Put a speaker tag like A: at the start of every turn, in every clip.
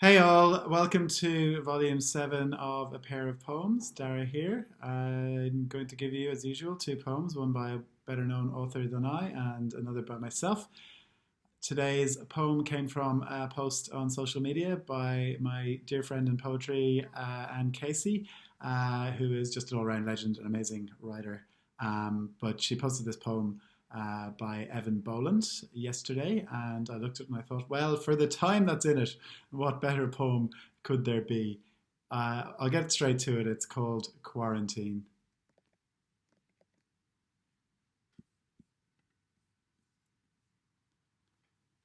A: Hey all, welcome to volume 7 of A Pair of Poems. Daragh here. I'm going to give you, as usual, two poems, one by a better known author than I and another by myself. Today's poem came from a post on social media by my dear friend in poetry, Anne Casey, who is just an all round legend, an amazing writer. But she posted this poem by Eavan Boland yesterday, and I looked at it and I thought, well, for the time that's in it, what better poem could there be? I'll get straight to it. It's called Quarantine.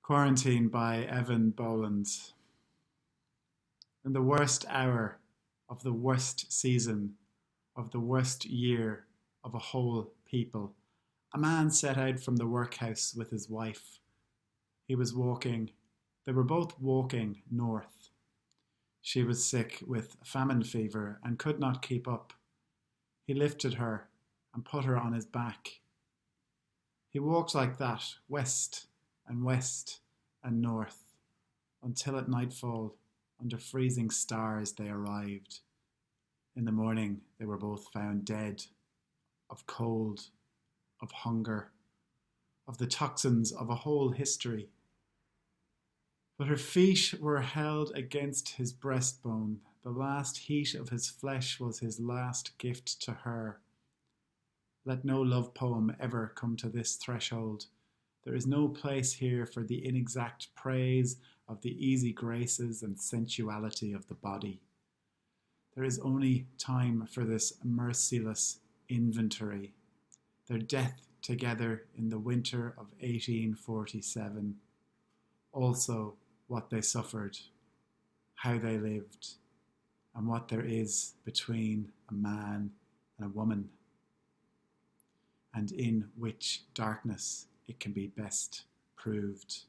A: Quarantine by Eavan Boland. In the worst hour of the worst season of the worst year of a whole people, a man set out from the workhouse with his wife. He was walking, they were both walking north. She was sick with famine fever and could not keep up. He lifted her and put her on his back. He walked like that, west and north, until at nightfall, under freezing stars, they arrived. In the morning, they were both found dead, of cold, of hunger, of the toxins of a whole history. But her feet were held against his breastbone. The last heat of his flesh was his last gift to her. Let no love poem ever come to this threshold. There is no place here for the inexact praise of the easy graces and sensuality of the body. There is only time for this merciless inventory. Their death together in the winter of 1847. Also, what they suffered, how they lived, and what there is between a man and a woman, and in which darkness it can be best proved.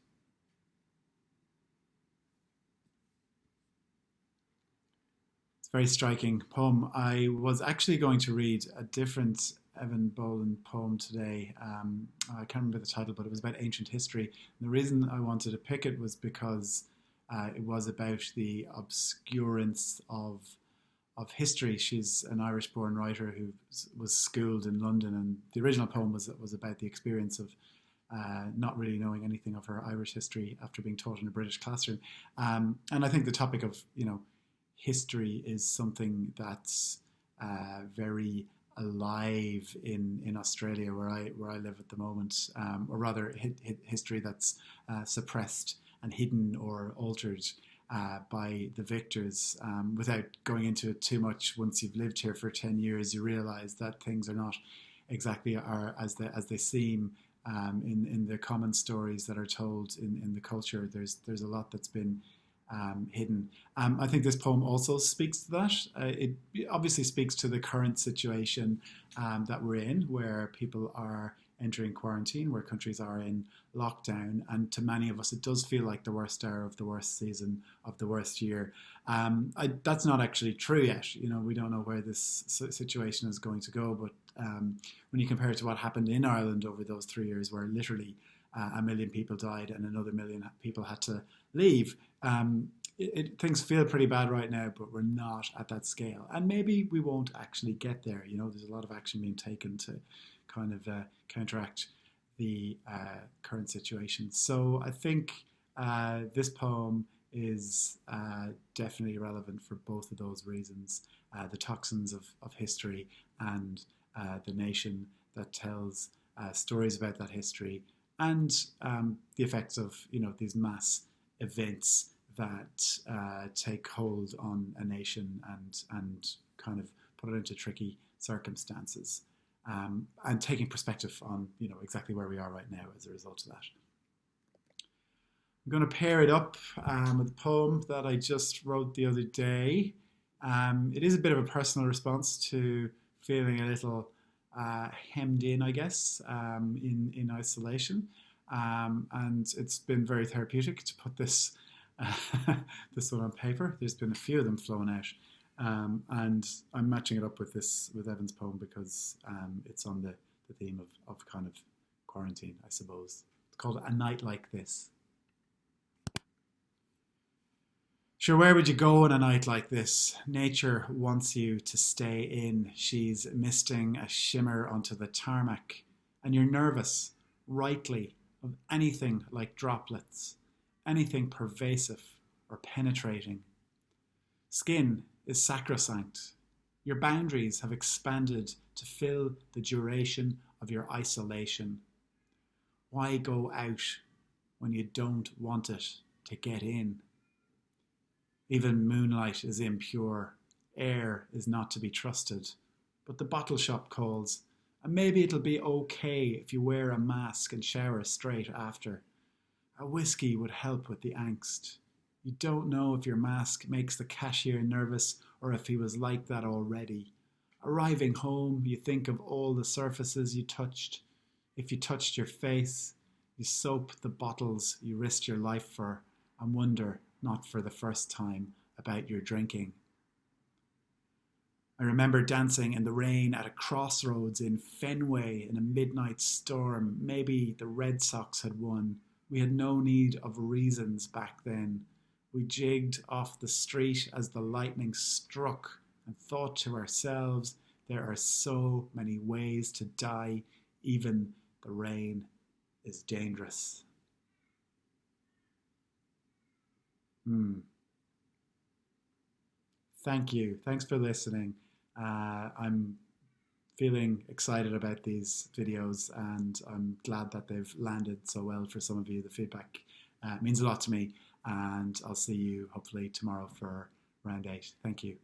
A: It's a very striking poem. I was actually going to read a different Eavan Boland poem today. I can't remember the title, but it was about ancient history. And the reason I wanted to pick it was because it was about the obscurance of history. She's an Irish-born writer who was schooled in London, and the original poem was about the experience of not really knowing anything of her Irish history after being taught in a British classroom. And I think the topic of history is something that's very alive in Australia, where I live at the moment, or rather history that's suppressed and hidden or altered by the victors. Without going into it too much, once you've lived here for 10 years, you realise that things are not exactly as they seem. In the common stories that are told in the culture, there's a lot that's been hidden. I think this poem also speaks to that. It obviously speaks to the current situation that we're in, where people are entering quarantine, where countries are in lockdown, and to many of us it does feel like the worst hour of the worst season of the worst year. That's not actually true yet. We don't know where this situation is going to go, but when you compare it to what happened in Ireland over those 3 years, where literally a million people died and another million people had to leave, things feel pretty bad right now, but we're not at that scale. And maybe we won't actually get there. There's a lot of action being taken to kind of counteract the current situation. So I think this poem is definitely relevant for both of those reasons. The toxins of history and the nation that tells stories about that history, and the effects of these mass events that take hold on a nation and kind of put it into tricky circumstances, and taking perspective on exactly where we are right now as a result of that. I'm going to pair it up with a poem that I just wrote the other day. It is a bit of a personal response to feeling a little hemmed in, I guess, in isolation. And it's been very therapeutic to put this this one on paper. There's been a few of them flown out. And I'm matching it up with Evan's poem because it's on the theme of kind of quarantine, I suppose. It's called A Night Like This. Sure, where would you go on a night like this? Nature wants you to stay in. She's misting a shimmer onto the tarmac, and you're nervous, rightly, of anything like droplets, anything pervasive or penetrating. Skin is sacrosanct. Your boundaries have expanded to fill the duration of your isolation. Why go out when you don't want it to get in? Even moonlight is impure. Air is not to be trusted. But the bottle shop calls, and maybe it'll be okay if you wear a mask and shower straight after. A whiskey would help with the angst. You don't know if your mask makes the cashier nervous or if he was like that already. Arriving home, you think of all the surfaces you touched. If you touched your face, you soap the bottles you risked your life for and wonder, not for the first time, about your drinking. I remember dancing in the rain at a crossroads in Fenway in a midnight storm. Maybe the Red Sox had won. We had no need of reasons back then. We jigged off the street as the lightning struck and thought to ourselves, there are so many ways to die, even the rain is dangerous. Thank you. Thanks for listening. I'm feeling excited about these videos and I'm glad that they've landed so well for some of you. The feedback means a lot to me, and I'll see you hopefully tomorrow for round 8. Thank you.